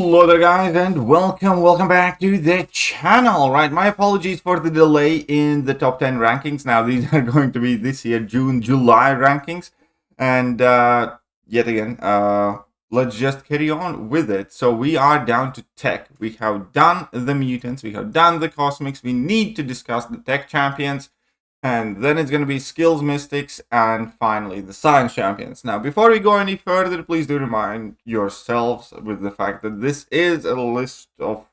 Hello there guys and welcome back to the channel. Right, my apologies for the delay in the top 10 rankings. Now these are going to be this year July rankings, and yet again let's just carry on with it. So we are down to tech. We have done the mutants, we have done the cosmics. We need to discuss the tech champions, and then it's going to be skills mystics, and finally the science champions. Now, before we go any further, please do remind yourselves with the fact that this is a list of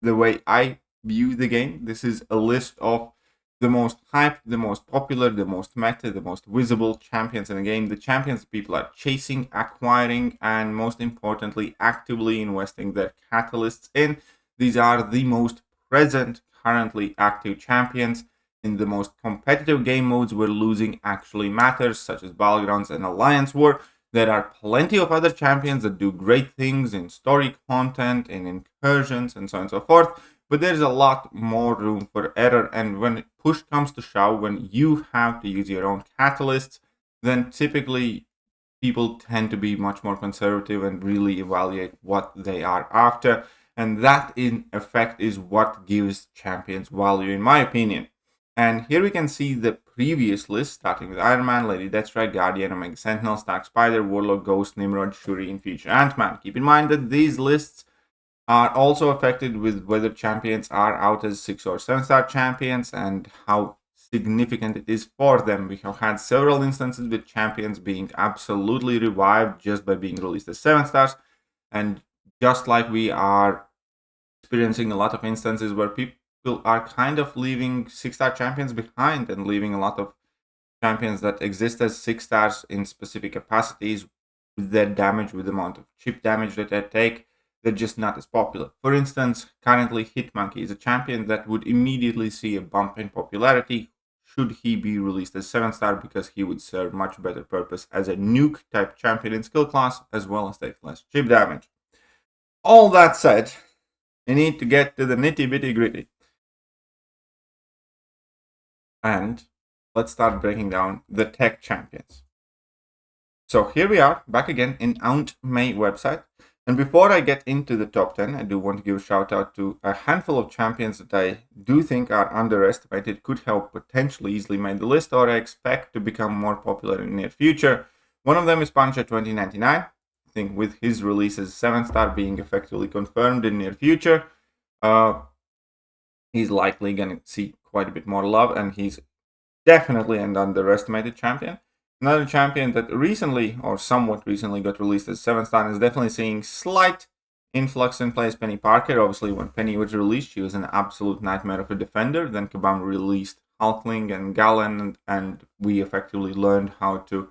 the way I view the game. This is a list of the most hyped, the most popular, the most meta, the most visible champions in the game. The champions people are chasing, acquiring, and most importantly, actively investing their catalysts in. These are the most present, currently active champions. In the most competitive game modes where losing actually matters, such as Battlegrounds and Alliance War, there are plenty of other champions that do great things in story content, in incursions, and so on and so forth. But there's a lot more room for error, and when push comes to shove, when you have to use your own catalysts, then typically people tend to be much more conservative and really evaluate what they are after. And that, in effect, is what gives champions value, in my opinion. And here we can see the previous list, starting with Iron Man, Lady Deathstrike, Guardian, Omega Sentinel, Stark Spider, Warlock, Ghost, Nimrod, Shuri, and future Antman. Keep in mind that these lists are also affected with whether champions are out as 6 or 7-star champions and how significant it is for them. We have had several instances with champions being absolutely revived just by being released as 7 stars, and just like we are experiencing a lot of instances where people are kind of leaving 6-star champions behind and leaving a lot of champions that exist as 6 stars in specific capacities with their damage, with the amount of chip damage that they take, they're just not as popular. For instance, currently Hitmonkey is a champion that would immediately see a bump in popularity should he be released as 7-star, because he would serve much better purpose as a nuke type champion in skill class, as well as take less chip damage. All that said, we need to get to the nitty gritty. And let's start breaking down the tech champions. So here we are, back again in Antman website. And before I get into the top 10, I do want to give a shout out to a handful of champions that I do think are underestimated, could have potentially easily made the list, or I expect to become more popular in the near future. One of them is Punisher 2099. I think with his release as 7-star being effectively confirmed in the near future, he's likely going to see quite a bit more love, and he's definitely an underestimated champion. Another champion that recently, or somewhat recently, got released as 7-star is definitely seeing slight influx in play is Penny Parker. Obviously, when Penny was released, she was an absolute nightmare of a defender. Then Kabam released Hulkling and Galen, and we effectively learned how to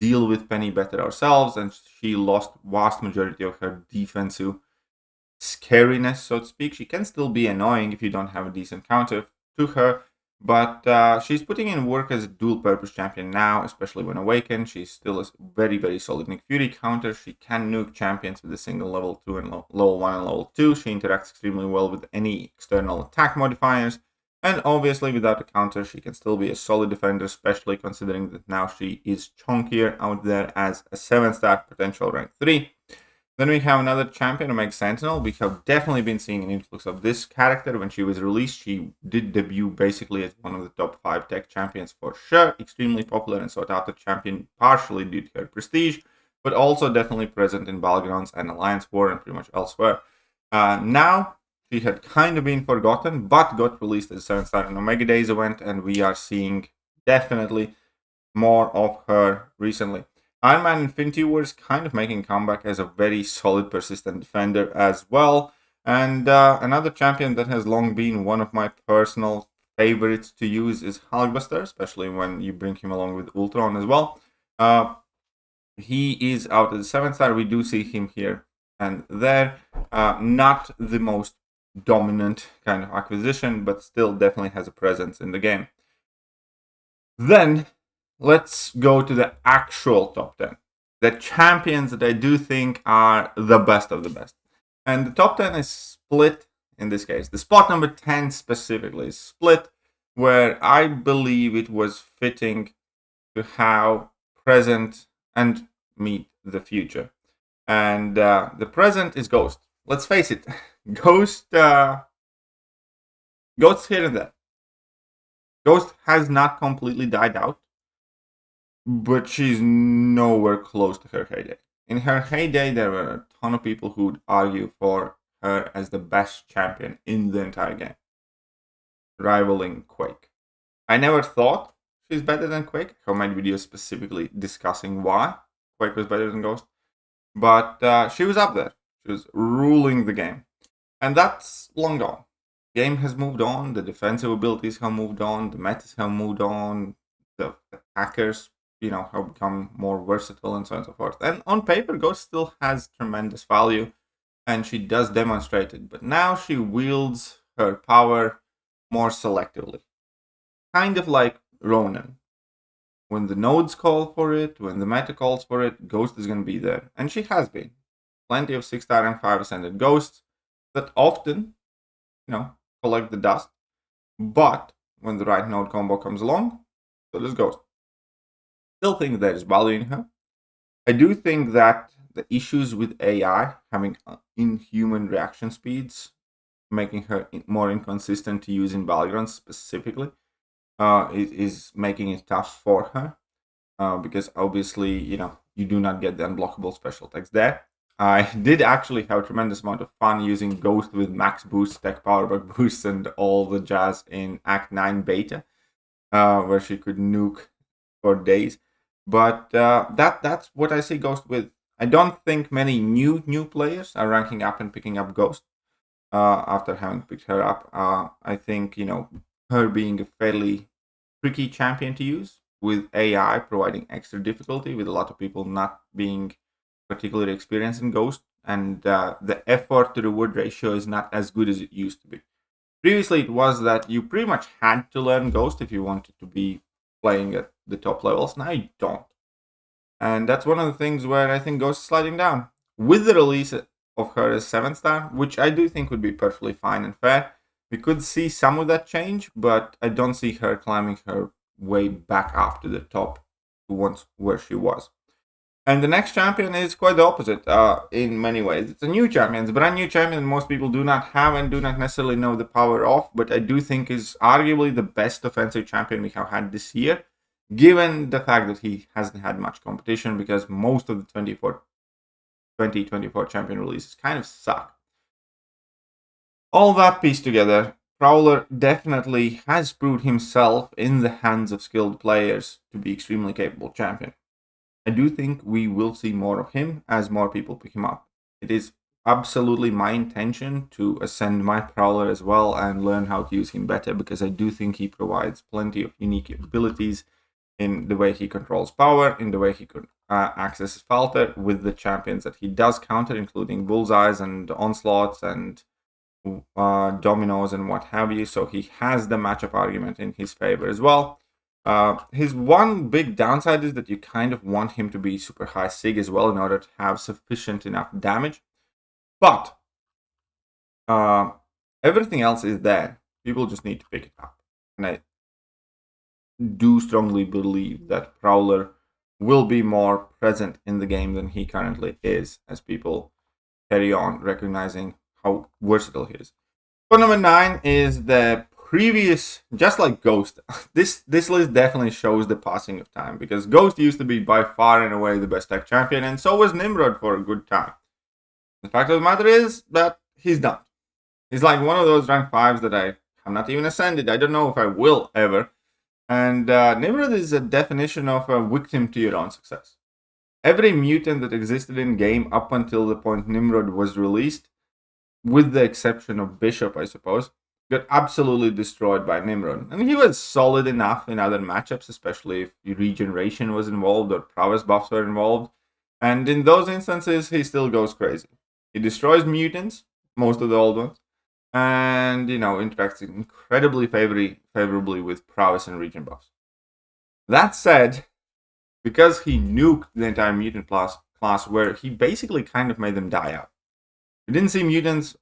deal with Penny better ourselves, and she lost vast majority of her defensive scariness, so to speak. She can still be annoying if you don't have a decent counter to her, but she's putting in work as a dual purpose champion now, especially when awakened. She's still a very solid Nick Fury counter. She can nuke champions with a single level 2 and level 1 and level 2. She interacts extremely well with any external attack modifiers, and obviously without a counter she can still be a solid defender, especially considering that now she is chunkier out there as a 7-star potential rank 3. Then we have another champion, Omega Sentinel. We have definitely been seeing an influx of this character. When she was released, she did debut basically as one of the top 5 tech champions for sure. Extremely popular and sought after champion, partially due to her prestige, but also definitely present in Battlegrounds and Alliance War and pretty much elsewhere. Now, she had kind of been forgotten, but got released as 7-star in Omega Days event, and we are seeing definitely more of her recently. Iron Man Infinity War is kind of making a comeback as a very solid, persistent defender as well. And another champion that has long been one of my personal favorites to use is Hulkbuster, especially when you bring him along with Ultron as well. He is out as a 7-star. We do see him here and there. Not the most dominant kind of acquisition, but still definitely has a presence in the game. Then let's go to the actual top 10. The champions that I do think are the best of the best. And the top 10 is split in this case. The spot number 10 specifically is split, where I believe it was fitting to have present and meet the future. And the present is Ghost. let's face it, Ghost here and there. Ghost has not completely died out, but she's nowhere close to her heyday. In her heyday, there were a ton of people who would argue for her as the best champion in the entire game, rivaling Quake. I never thought she's better than Quake. I have made videos specifically discussing why Quake was better than Ghost, but she was up there. She was ruling the game, and that's long gone. Game has moved on. The defensive abilities have moved on. The metas have moved on. The attackers, have become more versatile and so on and so forth. And on paper, Ghost still has tremendous value, and she does demonstrate it. But now she wields her power more selectively, kind of like Ronin. When the nodes call for it, when the meta calls for it, Ghost is going to be there, and she has been. Plenty of 6-star and 5 ascended ghosts that often, collect the dust. But when the right node combo comes along, so does Ghost. Still think there is value in her. I do think that the issues with AI, having inhuman reaction speeds, making her more inconsistent to use in Valorant specifically, is making it tough for her. Because obviously, you do not get the unblockable special attacks there. I did actually have a tremendous amount of fun using Ghost with max boost, tech power bug boost, and all the jazz in Act 9 beta, where she could nuke for days. But that's what I see Ghost with. I don't think many new players are ranking up and picking up Ghost after having picked her up. I think, her being a fairly tricky champion to use, with AI providing extra difficulty, with a lot of people not being particularly experienced in Ghost, and the effort to reward ratio is not as good as it used to be. Previously, it was that you pretty much had to learn Ghost if you wanted to be playing at the top levels. Now you don't. And that's one of the things where I think Ghost is sliding down. With the release of her as 7-star, which I do think would be perfectly fine and fair, we could see some of that change, but I don't see her climbing her way back up to the top to once where she was. And the next champion is quite the opposite in many ways. It's a new champion. It's a brand new champion most people do not have and do not necessarily know the power of, but I do think is arguably the best offensive champion we have had this year, given the fact that he hasn't had much competition, because most of the 2024 champion releases kind of suck. All that pieced together, Prowler definitely has proved himself in the hands of skilled players to be extremely capable champion. I do think we will see more of him as more people pick him up. It is absolutely my intention to ascend my Prowler as well and learn how to use him better, because I do think he provides plenty of unique abilities in the way he controls power, in the way he could access falter with the champions that he does counter, including bullseyes and onslaughts and dominoes and what have you. So he has the matchup argument in his favor as well. His one big downside is that you kind of want him to be super high sig as well in order to have sufficient enough damage. But everything else is there. People just need to pick it up. And I do strongly believe that Prowler will be more present in the game than he currently is, as people carry on recognizing how versatile he is. For number 9 is the previous, just like Ghost. This list definitely shows the passing of time, because Ghost used to be by far and away the best tech champion, and so was Nimrod for a good time. The fact of the matter is that he's done. He's like one of those rank 5s that I have not even ascended. I don't know if I will ever. And Nimrod is a definition of a victim to your own success. Every mutant that existed in game up until the point Nimrod was released, with the exception of Bishop, I suppose, got absolutely destroyed by Nimrod. And he was solid enough in other matchups, especially if regeneration was involved or prowess buffs were involved. And in those instances, he still goes crazy. He destroys mutants, most of the old ones, and, interacts incredibly favorably with prowess and regen buffs. That said, because he nuked the entire mutant class where he basically kind of made them die out. We didn't see mutants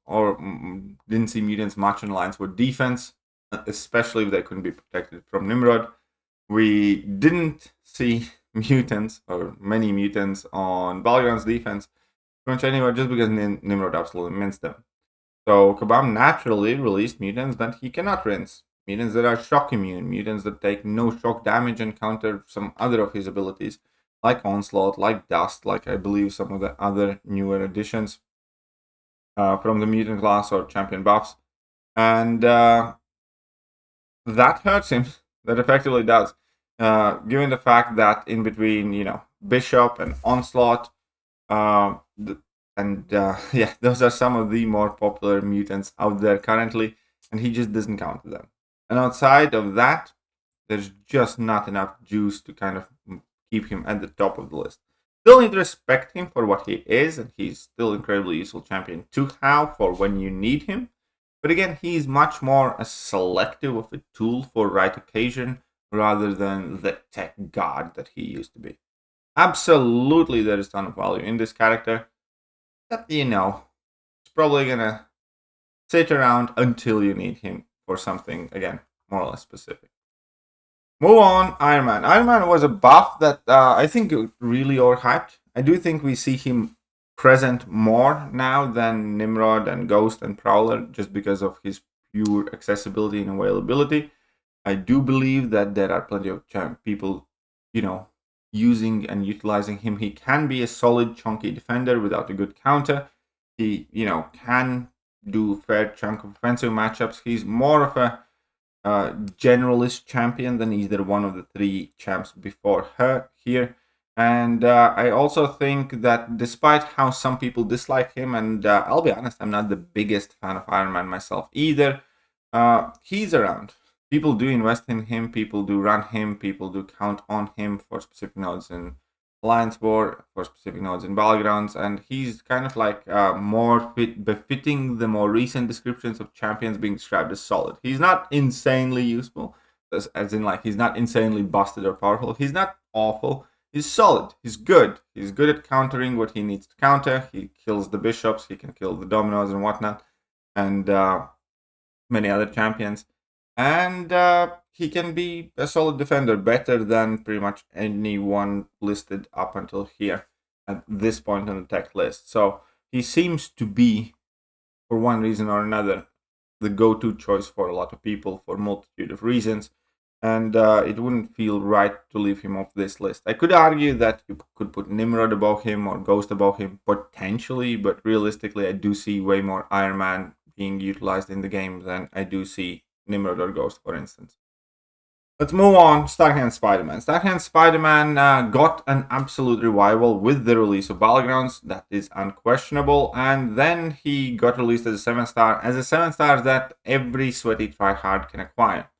much in lines for defense, especially if they couldn't be protected from Nimrod. We didn't see mutants or many mutants on Valorant's defense, much anywhere just because Nimrod absolutely minced them. So Kabam naturally released mutants that he cannot rinse. Mutants that are shock immune, mutants that take no shock damage and counter some other of his abilities, like Onslaught, like Dust, like I believe some of the other newer additions from the mutant class or champion buffs. And that hurts him. That effectively does. Given the fact that in between, Bishop and Onslaught, yeah, those are some of the more popular mutants out there currently, and he just doesn't counter them. And outside of that, there's just not enough juice to kind of keep him at the top of the list. Still need to respect him for what he is, and he's still incredibly useful champion to have for when you need him. But again, he's much more a selective of a tool for right occasion rather than the tech god that he used to be. Absolutely, there is a ton of value in this character. But, it's probably gonna sit around until you need him for something, again, more or less specific. Move on, Iron Man. Iron Man was a buff that I think really overhyped. I do think we see him present more now than Nimrod and Ghost and Prowler just because of his pure accessibility and availability. I do believe that there are plenty of people, using and utilizing him. He can be a solid, chunky defender without a good counter. He, can do a fair chunk of offensive matchups. He's more of a generalist champion than either one of the three champs before her here. And I also think that despite how some people dislike him, and I'll be honest, I'm not the biggest fan of Iron Man myself either, he's around. People do invest in him, people do run him, people do count on him for specific nodes in Alliance War, for specific nodes in Battlegrounds, and he's kind of like more befitting the more recent descriptions of champions being described as solid. He's not insanely useful, as in like he's not insanely busted or powerful. He's not awful. He's solid. He's good. He's good at countering what he needs to counter. He kills the bishops. He can kill the dominoes and whatnot, and many other champions. And he can be a solid defender, better than pretty much anyone listed up until here at this point on the tech list. So he seems to be, for one reason or another, the go-to choice for a lot of people for a multitude of reasons. And it wouldn't feel right to leave him off this list. I could argue that you could put Nimrod above him or Ghost above him, potentially, but realistically, I do see way more Iron Man being utilized in the game than I do see Nimrod or Ghost, for instance. Let's move on. Starkhand Spider-Man. Starkhand Spider-Man got an absolute revival with the release of Battlegrounds. That is unquestionable. And then he got released as a 7-star, that every sweaty tryhard can acquire.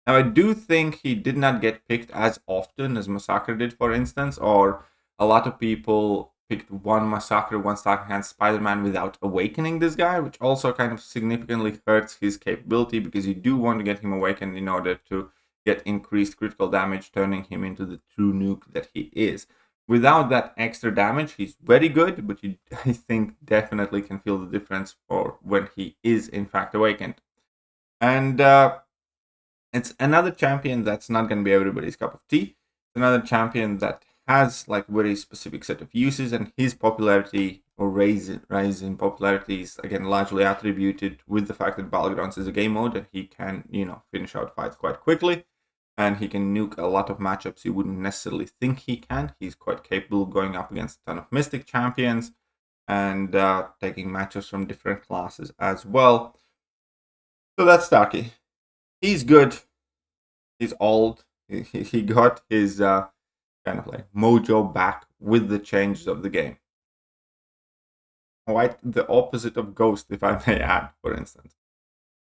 Now, I do think he did not get picked as often as Massacre did, for instance, or a lot of people picked one Massacre, one Starkhand Spider-Man without awakening this guy, which also kind of significantly hurts his capability because you do want to get him awakened in order to get increased critical damage, turning him into the true nuke that he is. Without that extra damage, he's very good, but you, I think, definitely can feel the difference for when he is in fact awakened. And it's another champion that's not going to be everybody's cup of tea. It's another champion that has like very specific set of uses, and his popularity or rise in popularity is again largely attributed with the fact that Battlegrounds is a game mode and he can, finish out fights quite quickly, and he can nuke a lot of matchups you wouldn't necessarily think he can. He's quite capable of going up against a ton of Mystic champions and taking matchups from different classes as well. So that's Starkey. He's good. He's old. He got his kind of like mojo back with the changes of the game. Quite the opposite of Ghost, if I may add, for instance.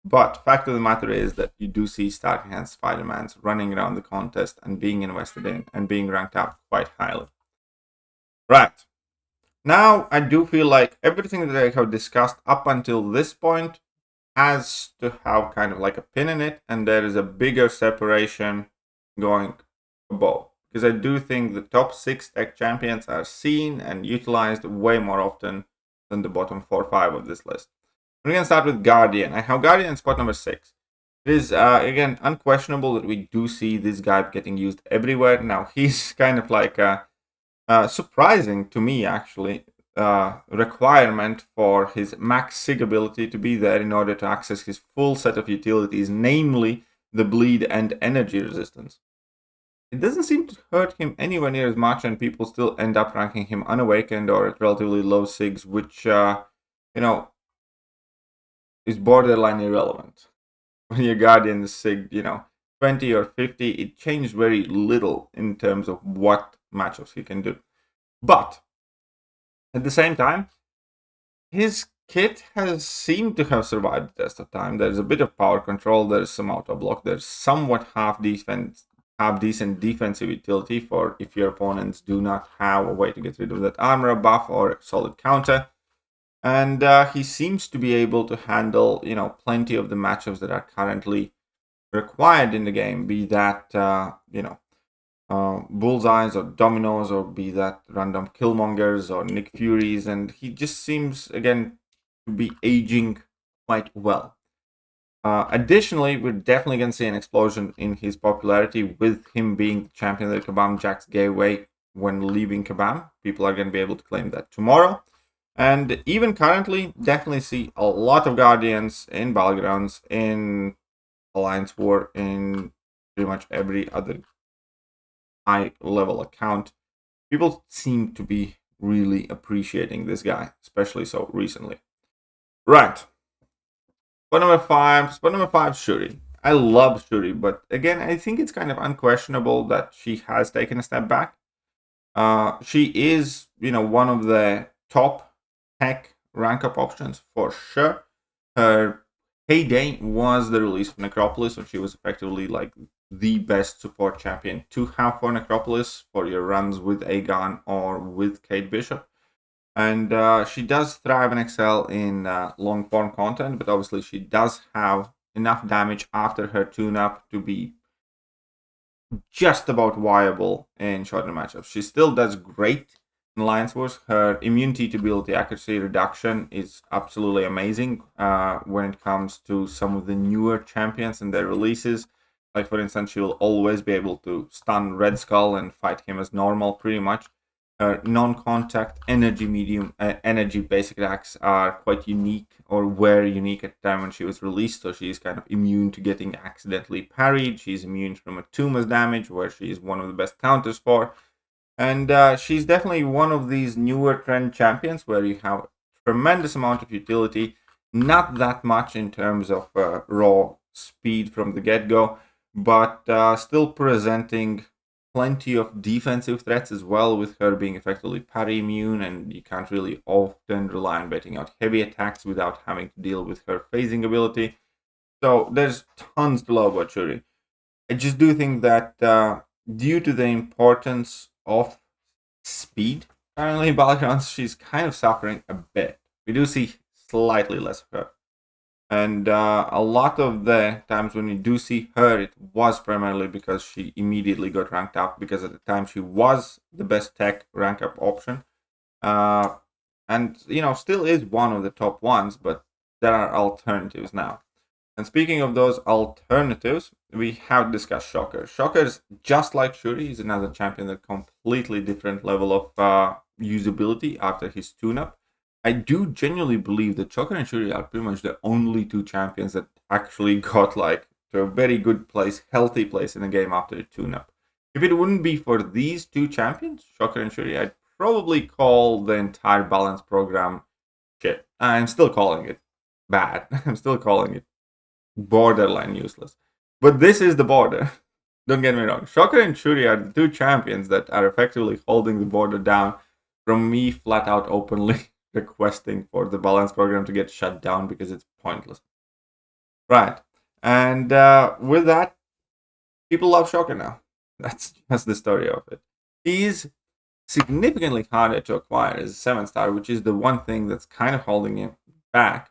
But fact of the matter is that you do see Starkhand Spider-Mans running around the contest and being invested in and being ranked up quite highly. Right. Now, I do feel like everything that I have discussed up until this point has to have kind of like a pin in it, and there is a bigger separation going above. Because I do think the top 6 tech champions are seen and utilized way more often than the bottom 4 or 5 of this list. We're going to start with Guardian. I have Guardian spot number 6. It is, again, unquestionable that we do see this guy getting used everywhere. Now, he's kind of like surprising to me, actually, requirement for his max sig ability to be there in order to access his full set of utilities, namely the bleed and energy resistance. It doesn't seem to hurt him anywhere near as much, and people still end up ranking him unawakened or at relatively low sigs, which, is borderline irrelevant. When your Guardian is sig, 20 or 50, it changed very little in terms of what matchups he can do. But at the same time, his kit has seemed to have survived the test of time. There's a bit of power control, there's some auto block, there's somewhat half decent defensive utility for if your opponents do not have a way to get rid of that armor buff or a solid counter. And he seems to be able to handle, plenty of the matchups that are currently required in the game, be that, bullseyes or dominoes, or be that random killmongers or Nick Furies. And he just seems, again, to be aging quite well. Additionally, we're definitely going to see an explosion in his popularity with him being the champion that Kabam Jax gave away when leaving Kabam. People are going to be able to claim that tomorrow. And even currently, definitely see a lot of Guardians in Battlegrounds, in Alliance War, in pretty much every other high-level account. People seem to be really appreciating this guy, especially so recently. Right. Spot number 5, Shuri. I love Shuri, but again, I think it's kind of unquestionable that she has taken a step back. She is, one of the top tech rank up options for sure. Her heyday was the release of Necropolis, so she was effectively like the best support champion to have for Necropolis for your runs with Aegon or with Kate Bishop. And she does thrive and excel in long form content, but obviously she does have enough damage after her tune-up to be just about viable in shorter matchups. She still does great in Alliance Wars. Her immunity to ability accuracy reduction is absolutely amazing when it comes to some of the newer champions and their releases. Like, for instance, she will always be able to stun Red Skull and fight him as normal, pretty much. Her non-contact energy basic attacks are quite unique, or were unique at the time when she was released, so she's kind of immune to getting accidentally parried. She's immune from a Tuma's damage, where she's one of the best counters for. And she's definitely one of these newer trend champions where you have a tremendous amount of utility, not that much in terms of raw speed from the get-go, but still presenting plenty of defensive threats as well, with her being effectively parry immune, and you can't really often rely on baiting out heavy attacks without having to deal with her phasing ability. So there's tons to love about Shuri. I just do think that due to the importance of speed currently in Battlegrounds, she's kind of suffering a bit. We do see slightly less of her. And a lot of the times when we do see her, it was primarily because she immediately got ranked up, because at the time she was the best tech rank up option. And, still is one of the top ones, but there are alternatives now. And speaking of those alternatives, we have discussed Shocker. Shocker's just like Shuri, is another champion at a completely different level of usability after his tune-up. I do genuinely believe that Shocker and Shuri are pretty much the only two champions that actually got to a very good place, healthy place in the game after the tune-up. If it wouldn't be for these two champions, Shocker and Shuri, I'd probably call the entire balance program shit. I'm still calling it bad. I'm still calling it borderline useless. But this is the border. Don't get me wrong. Shocker and Shuri are the two champions that are effectively holding the border down from me flat out openly requesting for the balance program to get shut down because it's pointless. Right. And with that, people love Shocker now. That's just the story of it. He's significantly harder to acquire as a 7-star, which is the one thing that's kind of holding him back.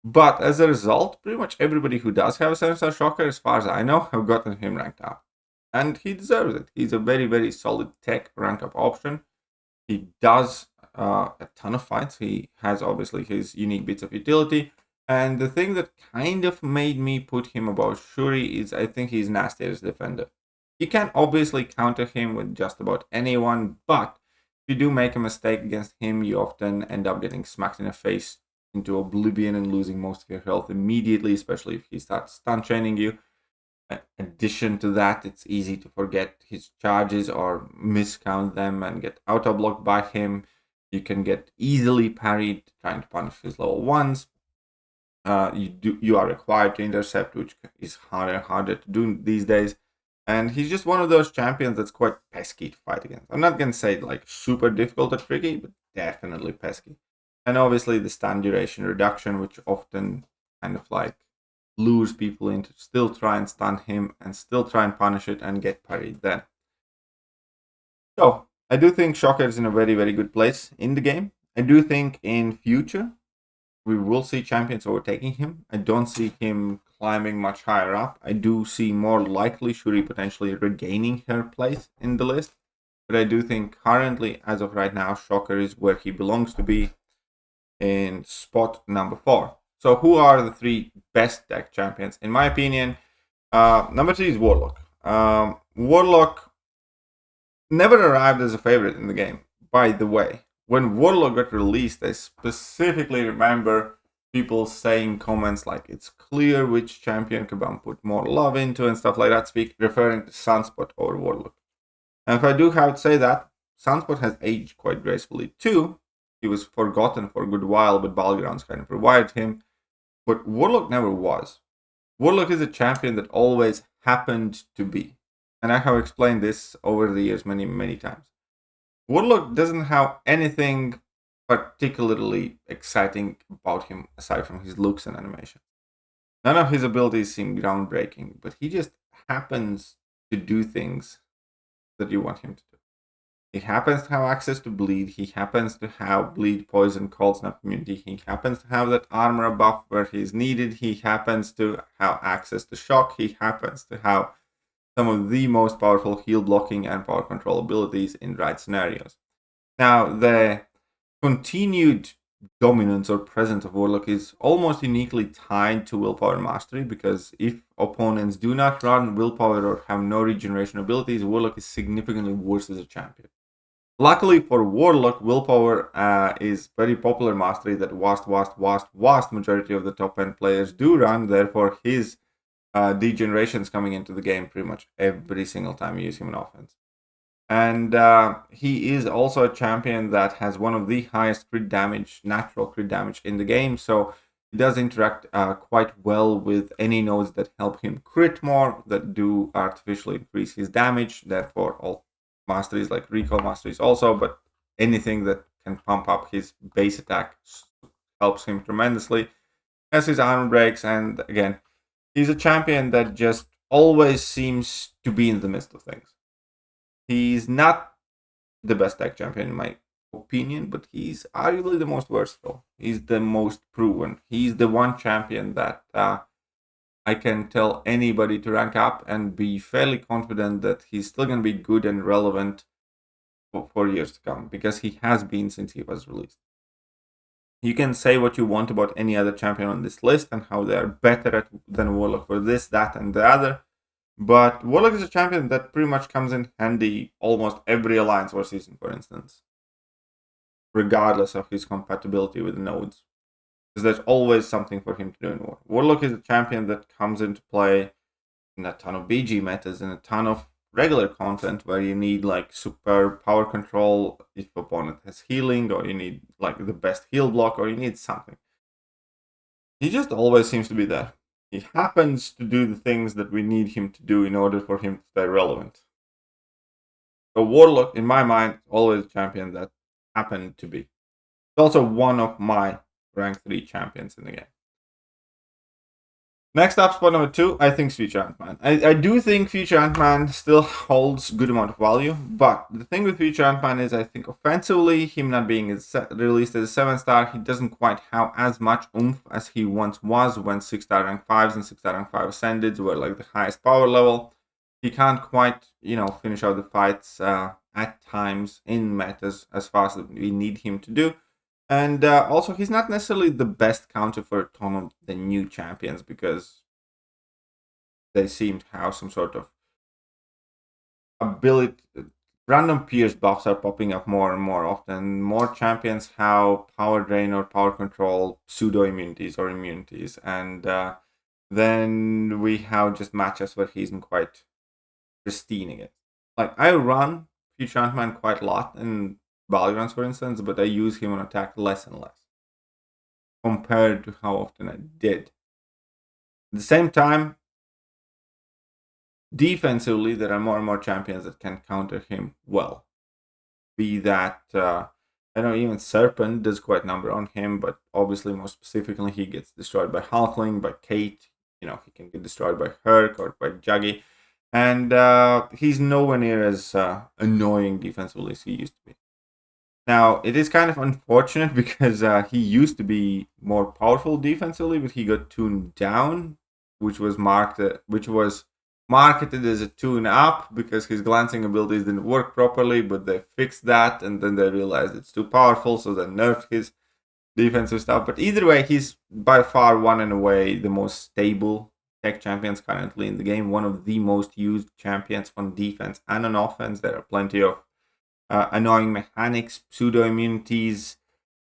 But as a result, pretty much everybody who does have a 7-star Shocker, as far as I know, have gotten him ranked up. And he deserves it. He's a very, very solid tech rank up option. He does a ton of fights. He has obviously his unique bits of utility. And the thing that kind of made me put him above Shuri is I think he's nasty as a defender. You can obviously counter him with just about anyone, but if you do make a mistake against him, you often end up getting smacked in the face into oblivion and losing most of your health immediately, especially if he starts stun chaining you. In addition to that, it's easy to forget his charges or miscount them and get auto-blocked by him. You can get easily parried trying to punish his level 1s. You are required to intercept, which is harder and harder to do these days. And he's just one of those champions that's quite pesky to fight against. I'm not going to say like super difficult or tricky, but definitely pesky. And obviously the stun duration reduction, which often kind of like lures people into still try and stun him and still try and punish it and get parried then. So I do think Shocker is in a very, very good place in the game. I do think in future we will see champions overtaking him. I don't see him climbing much higher up. I do see more likely Shuri potentially regaining her place in the list. But I do think currently, as of right now, Shocker is where he belongs to be in spot number 4. So who are the 3 best deck champions? In my opinion, number 3 is Warlock. Warlock never arrived as a favorite in the game, by the way. When Warlock got released, I specifically remember people saying comments like, it's clear which champion Kabam put more love into and stuff like that, referring to Sunspot over Warlock. And if I do have to say that, Sunspot has aged quite gracefully too. He was forgotten for a good while, but Battlegrounds kind of revived him. But Warlock never was. Warlock is a champion that always happened to be. And I have explained this over the years many, many times. Warlock doesn't have anything particularly exciting about him aside from his looks and animation. None of his abilities seem groundbreaking, but he just happens to do things that you want him to do. He happens to have access to bleed, he happens to have bleed, poison, cold snap immunity, he happens to have that armor buff where he's needed, he happens to have access to shock, he happens to have some of the most powerful heal blocking and power control abilities in right scenarios. Now, the continued dominance or presence of Warlock is almost uniquely tied to willpower mastery, because if opponents do not run willpower or have no regeneration abilities, Warlock is significantly worse as a champion. Luckily for Warlock, willpower is very popular mastery that vast majority of the top end players do run. Therefore, his degenerations coming into the game pretty much every single time you use him in offense. And he is also a champion that has one of the highest crit damage, natural crit damage in the game. So he does interact quite well with any nodes that help him crit more, that do artificially increase his damage. Therefore, all masteries like recall masteries also, but anything that can pump up his base attack helps him tremendously. As his armor breaks, and again, he's a champion that just always seems to be in the midst of things. He's not the best deck champion in my opinion, but he's arguably the most versatile. He's the most proven. He's the one champion that I can tell anybody to rank up and be fairly confident that he's still going to be good and relevant for years to come, because he has been since he was released. You can say what you want about any other champion on this list and how they are better than Warlock for this, that, and the other. But Warlock is a champion that pretty much comes in handy almost every Alliance War season, for instance, regardless of his compatibility with the nodes. Because there's always something for him to do in War. Warlock is a champion that comes into play in a ton of BG metas and a ton of regular content where you need like super power control if opponent has healing, or you need like the best heal block, or you need something. He just always seems to be there. He happens to do the things that we need him to do in order for him to stay relevant. So Warlock, in my mind, is always a champion that happened to be. It's also one of my rank 3 champions in the game. Next up, spot number 2, I think Future Antman. I do think Future Antman still holds good amount of value, but the thing with Future Antman is I think offensively, him not being released as a 7-star, he doesn't quite have as much oomph as he once was when 6-star rank 5s and 6-star rank 5 ascendeds were like the highest power level. He can't quite, finish out the fights at times in metas as fast as we need him to do. And also, he's not necessarily the best counter for a ton of the new champions, because they seem to have some sort of ability, random pierce buffs are popping up more and more often. More champions have power drain or power control pseudo immunities or immunities, and then we have just matchups where he isn't quite pristine against. Like, I run Future Antman quite a lot in Battlegrounds, for instance, but I use him on attack less and less compared to how often I did. At the same time, defensively, there are more and more champions that can counter him well. Be that, I know even Serpent does quite a number on him, but obviously, more specifically, he gets destroyed by Hulkling, by Kate. He can get destroyed by Herc or by Juggy. And he's nowhere near as annoying defensively as he used to be. Now, it is kind of unfortunate because he used to be more powerful defensively, but he got tuned down, which was marketed as a tune up because his glancing abilities didn't work properly, but they fixed that, and then they realized it's too powerful, so they nerfed his defensive stuff. But either way, he's by far one and away the most stable tech champions currently in the game, one of the most used champions on defense and on offense. There are plenty of annoying mechanics, pseudo immunities,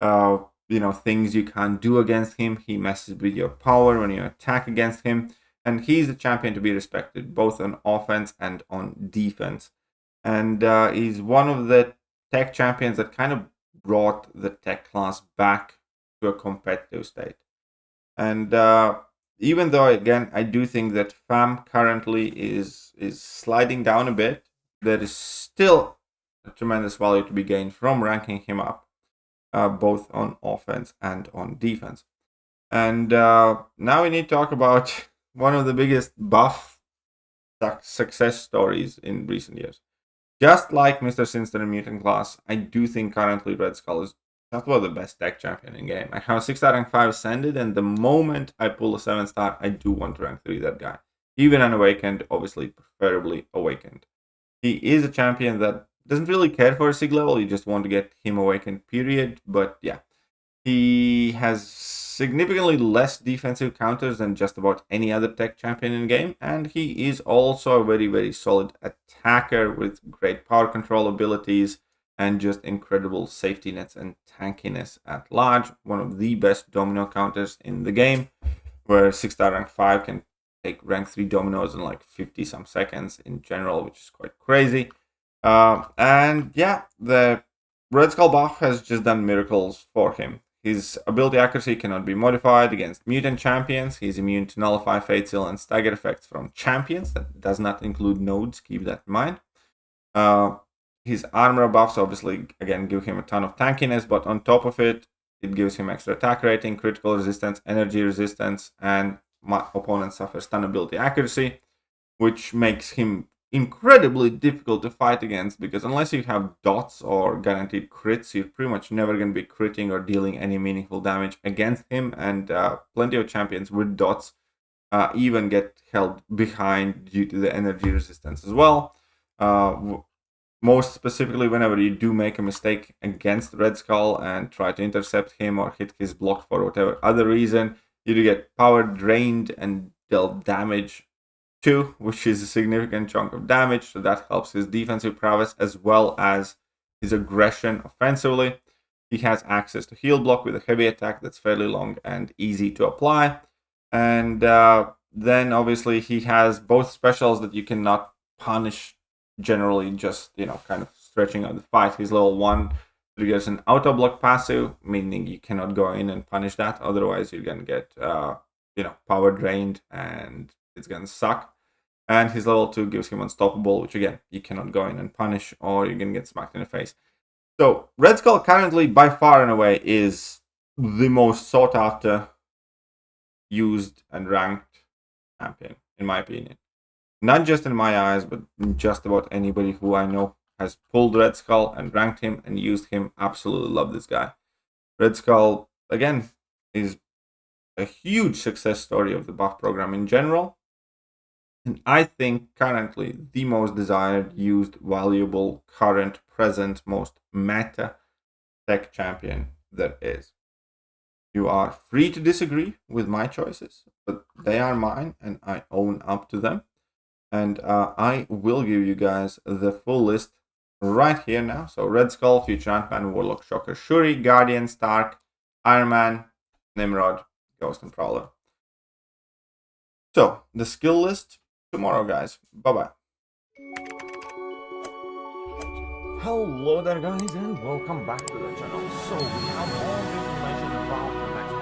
things you can't do against him. He messes with your power when you attack against him, and he's a champion to be respected both on offense and on defense. And he's one of the tech champions that kind of brought the tech class back to a competitive state. And even though, again, I do think that FAM currently is sliding down a bit, there is still a tremendous value to be gained from ranking him up, both on offense and on defense. And now we need to talk about one of the biggest buff success stories in recent years. Just like Mr. Sinister and Mutant class, I do think currently Red Skull is just about the best tech champion in game. I have 6-star rank 5 ascended, and the moment I pull a 7-star, I do want to rank 3 that guy. Even unawakened, obviously, preferably awakened. He is a champion that doesn't really care for a sig level, you just want to get him awakened, period. But yeah, he has significantly less defensive counters than just about any other tech champion in game, and he is also a very, very solid attacker with great power control abilities and just incredible safety nets and tankiness at large. One of the best domino counters in the game, where 6-star rank 5 can take rank 3 dominoes in like 50 some seconds in general, which is quite crazy. And yeah, the Red Skull buff has just done miracles for him. His ability accuracy cannot be modified against mutant champions. He's immune to nullify, fate seal, and stagger effects from champions. That does not include nodes, keep that in mind. His armor buffs obviously, again, give him a ton of tankiness, but on top of it, it gives him extra attack rating, critical resistance, energy resistance, and my opponent suffers stun ability accuracy, which makes him incredibly difficult to fight against, because unless you have dots or guaranteed crits, you're pretty much never going to be critting or dealing any meaningful damage against him. And plenty of champions with dots even get held behind due to the energy resistance as well. Most specifically, whenever you do make a mistake against Red Skull and try to intercept him or hit his block for whatever other reason, you do get power drained and dealt damage too, which is a significant chunk of damage, so that helps his defensive prowess as well as his aggression offensively. He has access to heal block with a heavy attack that's fairly long and easy to apply. And then obviously he has both specials that you cannot punish generally, just kind of stretching out the fight. He's level 1 triggers an auto block passive, meaning you cannot go in and punish that, otherwise you're gonna get power drained and it's gonna suck. And his level 2 gives him unstoppable, which again, you cannot go in and punish, or you're gonna get smacked in the face. So Red Skull currently, by far and away, is the most sought after, used, and ranked champion, in my opinion. Not just in my eyes, but just about anybody who I know has pulled Red Skull and ranked him and used him. Absolutely love this guy. Red Skull, again, is a huge success story of the buff program in general. And I think currently the most desired, used, valuable, current, present, most meta tech champion there is. You are free to disagree with my choices, but they are mine and I own up to them. And I will give you guys the full list right here now. So Red Skull, Future Antman, Warlock, Shocker, Shuri, Guardian, Stark, Iron Man, Nimrod, Ghost, and Prowler. So the skill list tomorrow, guys. Bye-bye. Hello there, guys, and welcome back to the channel. So we have all the information about the next